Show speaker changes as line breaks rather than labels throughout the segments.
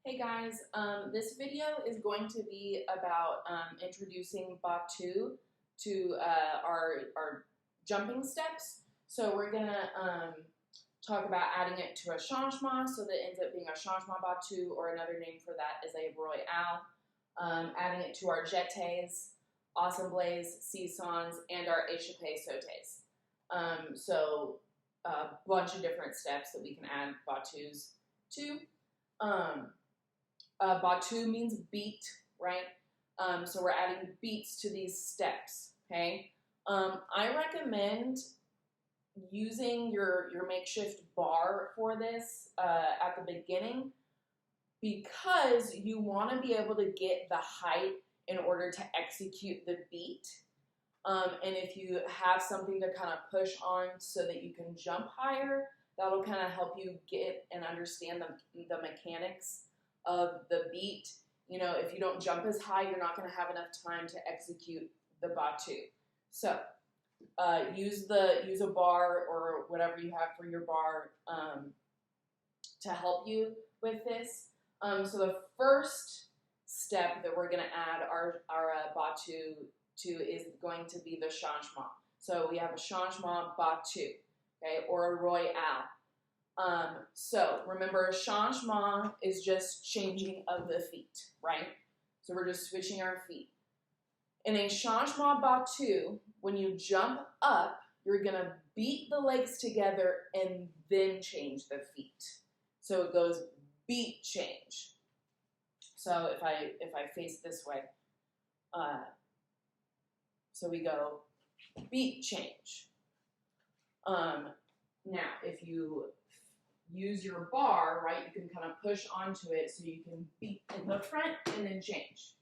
Hey guys, this video is going to be about introducing Battu to our jumping steps. So we're gonna talk about adding it to a changement, so that it ends up being a changement Battu, or another name for that is a royale. Adding it to our jetés, assemblées, saisons, and our échappées sautés. So a bunch of different steps that we can add Battus to. Battu means beat, right? So we're adding beats to these steps, okay? I recommend using your makeshift bar for this at the beginning, because you want to be able to get the height in order to execute the beat. And if you have something to kind of push on so that you can jump higher, that'll kind of help you get and understand the mechanics of the beat. You know, if you don't jump as high, you're not going to have enough time to execute the Battu. So use a bar or whatever you have for your bar to help you with this. So the first step that we're going to add our Battu to is going to be the changement. So we have a changement Battu, okay, or a royale. So remember, changement is just changing of the feet, right? So we're just switching our feet. In a changement Battu, when you jump up, you're gonna beat the legs together and then change the feet. So it goes beat change. So if I face this way, so we go beat change. Now if you use your bar, right, you can kind of push onto it so you can beat in the front and then change.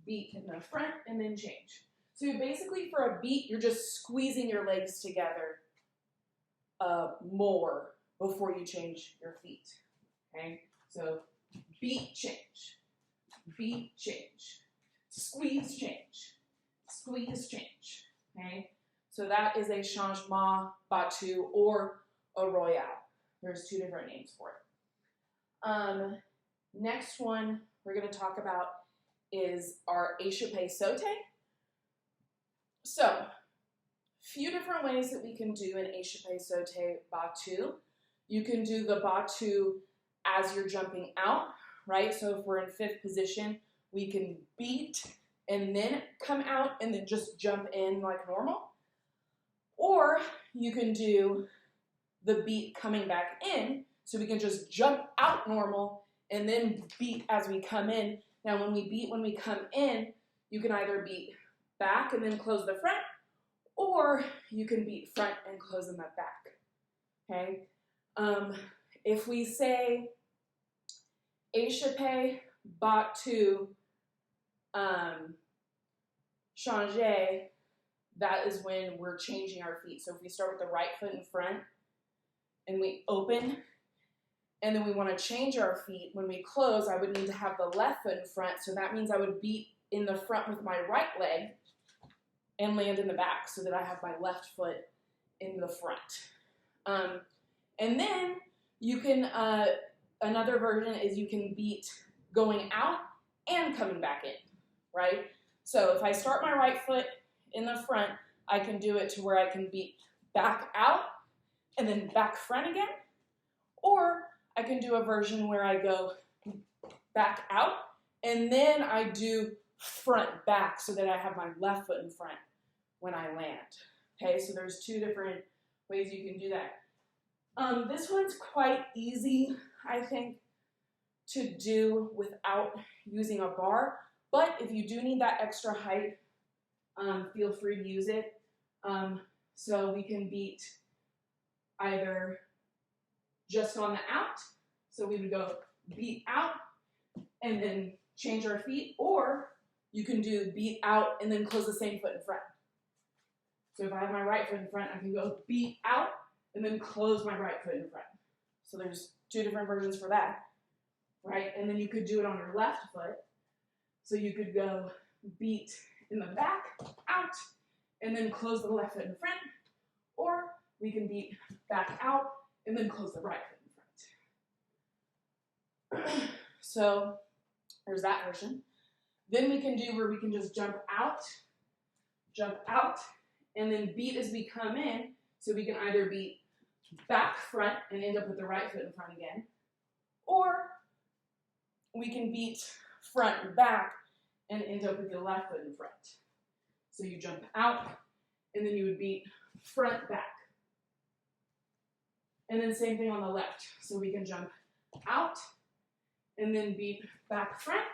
Beat in the front and then change. So basically for a beat, you're just squeezing your legs together more before you change your feet, okay? So beat change, squeeze change, okay? So that is a changement Battu or a royale. There's two different names for it. Next one we're going to talk about is our échappée sauté. So, few different ways that we can do an échappée sauté Battu. You can do the Battu as you're jumping out, right? So if we're in fifth position, we can beat and then come out and then just jump in like normal. Or you can do the beat coming back in, so we can just jump out normal and then beat as we come in. Now when we come in, you can either beat back and then close the front, or you can beat front and close in the back, okay? If we say échappée, Battu, changer, that is when we're changing our feet. So if we start with the right foot in front, and we open, and then we want to change our feet. When we close, I would need to have the left foot in front, so that means I would beat in the front with my right leg and land in the back so that I have my left foot in the front. And then you can, another version is you can beat going out and coming back in, right? So if I start my right foot in the front, I can do it to where I can beat back out and then back front again, or I can do a version where I go back out and then I do front back so that I have my left foot in front when I land. Okay, so there's two different ways you can do that. This one's quite easy, I think, to do without using a bar, but if you do need that extra height, feel free to use it. So we can beat either just on the out, so we would go beat out and then change our feet, or you can do beat out and then close the same foot in front. So if I have my right foot in front, I can go beat out and then close my right foot in front. So there's two different versions for that, right? And then you could do it on your left foot. So you could go beat in the back, out, and then close the left foot in front, or we can beat back out and then close the right foot in front. So there's that version. Then we can do where we can just jump out, and then beat as we come in. So we can either beat back, front, and end up with the right foot in front again, or we can beat front and back and end up with the left foot in front. So you jump out, and then you would beat front, back. And then same thing on the left. So we can jump out, and then beat back, front,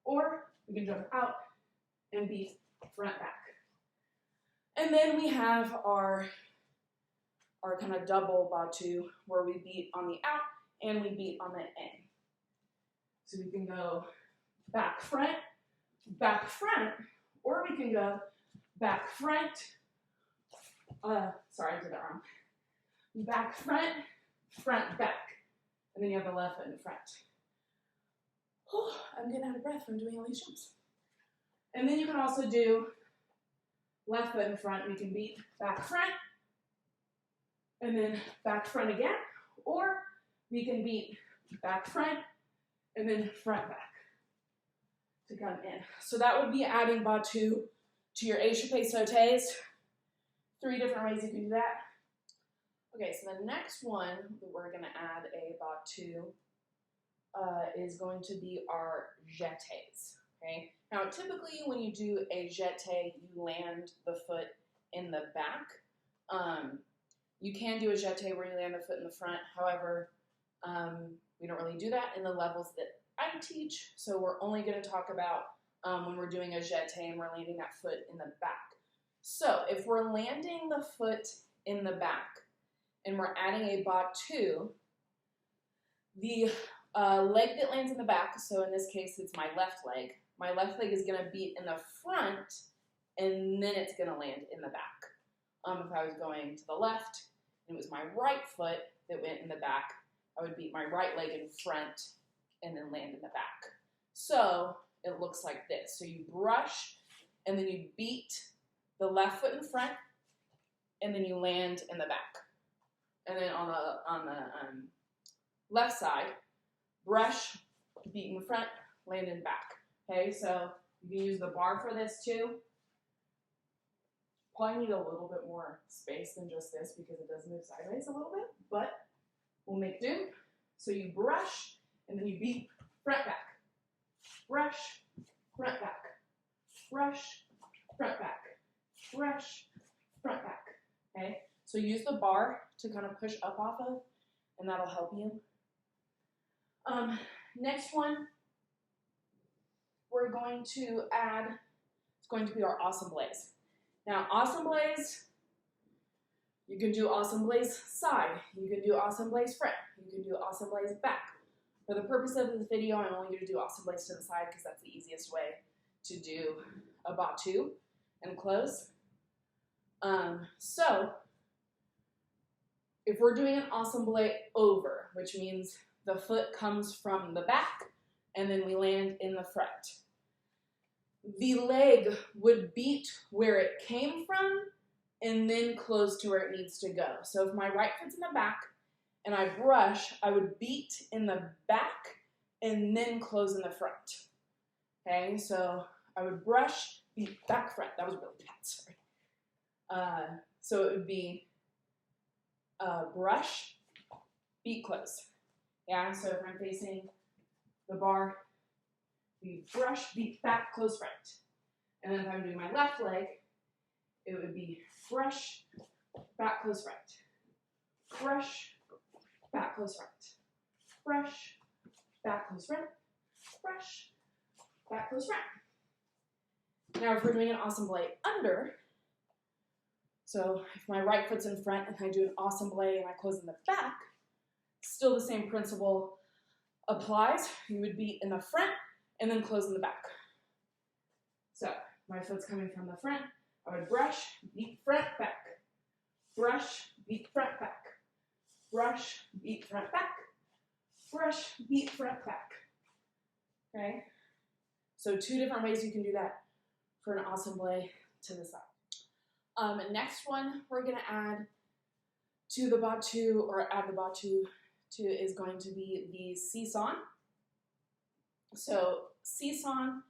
or we can jump out and beat front, back. And then we have our kind of double Battu, where we beat on the out and we beat on the in. So we can go back, front, or we can go back, front, sorry, I did that wrong. Back, front, back. And then you have the left foot in front. Oh, I'm getting out of breath from doing all these jumps. And then you can also do left foot in front. We can beat back, front, and then back, front again. Or we can beat back, front, and then front, back to come in. So that would be adding Battu to your échappé sautés. 3 different ways you can do that. Okay, so the next one that we're going to add a Battu is going to be our jetés. Okay. Now, typically when you do a jeté, you land the foot in the back. You can do a jeté where you land the foot in the front. However, we don't really do that in the levels that I teach. So we're only going to talk about when we're doing a jeté and we're landing that foot in the back. So if we're landing the foot in the back and we're adding a Battu, the leg that lands in the back, so in this case it's my left leg is going to beat in the front and then it's going to land in the back. If I was going to the left and it was my right foot that went in the back, I would beat my right leg in front and then land in the back. So it looks like this. So you brush and then you beat the left foot in front and then you land in the back. And then on the left side, brush, beat in the front, land in back. Okay, so you can use the bar for this too. Probably need a little bit more space than just this because it does move sideways a little bit, but we'll make do. So you brush and then you beat front, back. Brush, front, back. Brush, front, back. Brush, front, back. Okay, so use the bar to kind of push up off of, and that'll help you. Next one, we're going to add, it's going to be our assemblés. Now, assemblés, you can do assemblés side, you can do assemblés front, you can do assemblés back. For the purpose of this video, I'm only going to do assemblés to the side because that's the easiest way to do a Battu and close. So, if we're doing an assemblé over, which means the foot comes from the back and then we land in the front, the leg would beat where it came from and then close to where it needs to go. So if my right foot's in the back and I brush, I would beat in the back and then close in the front. Okay, so I would brush, beat back, front. That was really bad, sorry. So it would be brush, beat, close. Yeah, so if I'm facing the bar, we brush, beat, back, close, front. And then if I'm doing my left leg, it would be brush, back, close, front. Brush, back, close, front. Brush, back, close, front. Brush, back, close, front. Now if we're doing an assemblé under, so if my right foot's in front and I do an assemblé and I close in the back, still the same principle applies. You would beat in the front and then close in the back. So my foot's coming from the front. I would brush, beat, front, back. Brush, beat, front, back. Brush, beat, front, back. Brush, beat, front, back. Okay? So 2 different ways you can do that for an assemblé to the side. Next one we're going to add to the Battu, or add the Battu to, is going to be the seesaw. So seesaw,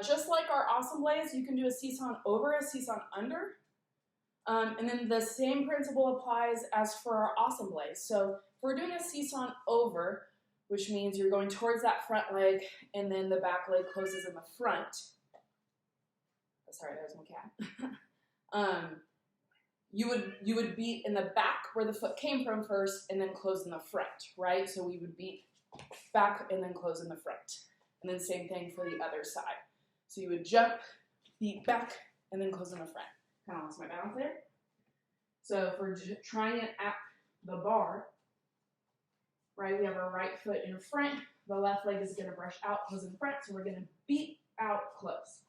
just like our assemblées, you can do a seesaw over, a seesaw under. And then the same principle applies as for our assemblées. So if we're doing a seesaw over, which means you're going towards that front leg and then the back leg closes in the front. Oh, sorry, there's my cat. You would beat in the back where the foot came from first and then close in the front, right? So we would beat back and then close in the front. And then same thing for the other side. So you would jump, beat back, and then close in the front. Kind of lost my balance there. So if we're trying it at the bar, right, we have our right foot in front. The left leg is going to brush out, close in front. So we're going to beat out, close.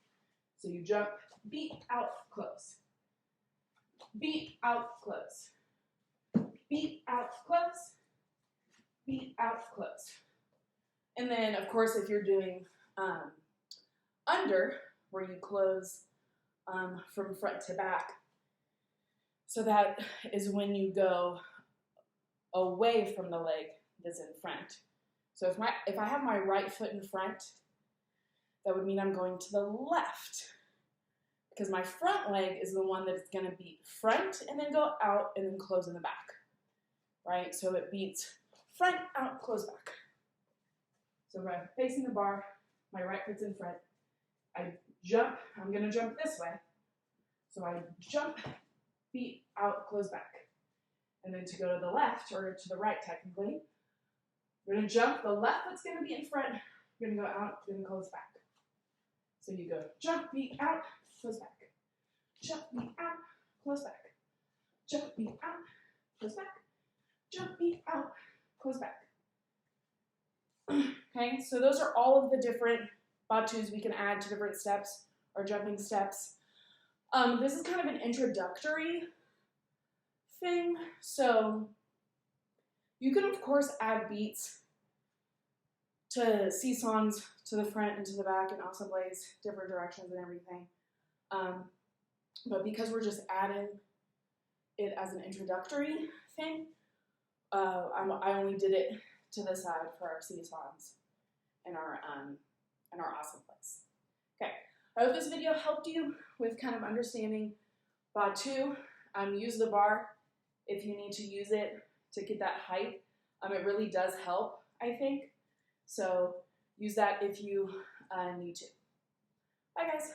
So you jump, beat out, close. Beat out, close. Beat out, close. Beat out, close. And then, of course, if you're doing under, where you close from front to back, so that is when you go away from the leg that's in front. So if I have my right foot in front, that would mean I'm going to the left, because my front leg is the one that's going to beat front and then go out and then close in the back, right? So it beats front, out, close, back. So if I'm facing the bar, my right foot's in front, I jump, I'm going to jump this way. So I jump, beat, out, close, back. And then to go to the left, or to the right technically, we're going to jump, the left foot's going to be in front, you're going to go out, then close back. So you go jump, beat, out, close back. Jump, beat, out, close back. Jump, beat, out, close back. Jump, beat, out, close back. Okay, so those are all of the different Battus we can add to different steps or jumping steps. This is kind of an introductory thing. So you can, of course, add beats to seesaws to the front and to the back and assemblées, different directions and everything. But because we're just adding it as an introductory thing, I only did it to the side for our seesaws and our assemblées. Okay, I hope this video helped you with kind of understanding Battu. Use the bar if you need to use it to get that height. It really does help, I think. So use that if you need to. Bye, guys.